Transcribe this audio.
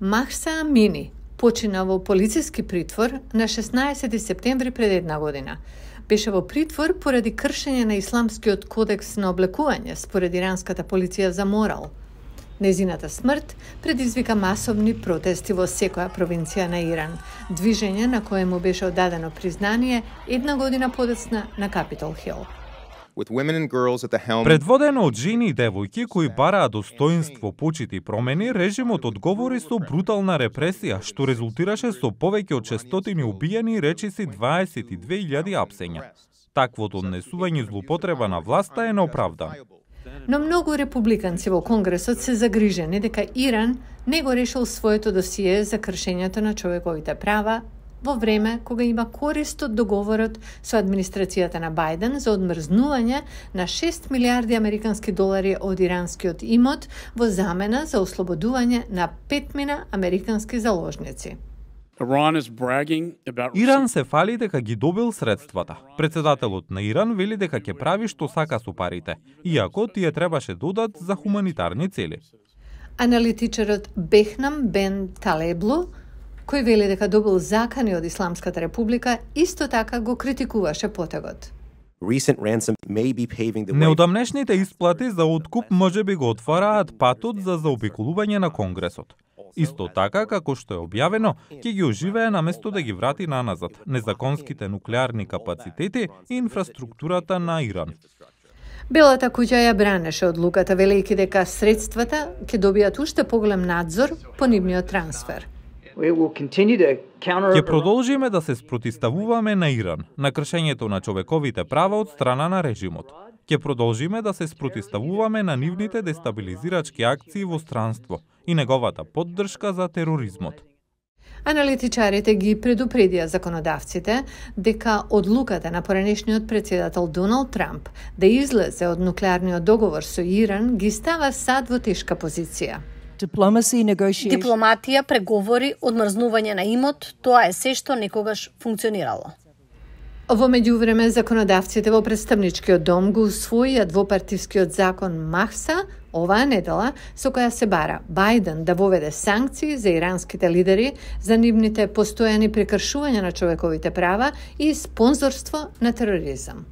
Махса Амини почина во полициски притвор на 16 септември пред една година. Беше во притвор поради кршење на исламскиот кодекс на облекување според иранската полиција за морал. Незината смрт предизвика масовни протести во секоја провинција на Иран, движење на кое му беше оддадено признание една година подоцна на Капитол Хил. Предводено од жени и девојки кои бараа достоинство, почит и промени, режимот одговори со брутална репресија, што резултираше со повеќе од 600 убиени и речиси 22.000 апсења. Таквото однесување и злоупотреба на власта е неоправдано. Но многу републиканци во Конгресот се загрижени дека Иран не го решил своето досие за кршењето на човековите права во време кога има корист од договорот со администрацијата на Бајден за одмрзнување на 6 милиарди американски долари од иранскиот имот во замена за ослободување на 5 американски заложници. Иран се фали дека ги добил средствата. Председателот на Иран вели дека ќе прави што сака со парите, иако тие требаше додат за хуманитарни цели. Аналитичарот Бехнам Бен Талеблу, кој вели дека добил закани од Исламската република, исто така го критикуваше потегот. Неодамнешните исплати за откуп можеби го отвараат патот за заобиколување на Конгресот. Исто така, како што е објавено, ќе ги оживее наместо да ги врати наназад незаконските нуклеарни капацитети и инфраструктурата на Иран. Белата куќа ја бранеше одлуката, велејќи дека средствата ќе добијат уште поголем надзор по нивниот трансфер. Ќе продолжиме да се спротивставуваме на Иран, на кршењето на човековите права од страна на режимот. Ќе продолжиме да се спротивставуваме на нивните дестабилизирачки акции во странство и неговата поддршка за тероризмот. Аналитичарите ги предупредија законодавците дека одлуката на поранешниот председател Доналд Трамп да излезе од нуклеарниот договор со Иран ги става САД во тешка позиција. Дипломатија, преговори, одмрзнување на имот, тоа е се што некогаш функционирало. Во меѓувреме, законодавците во Представничкиот дом го усвоија двопартискиот закон Махса оваа недела, со која се бара Бајден да воведе санкции за иранските лидери за нивните постојани прекршувања на човековите права и спонзорство на тероризам.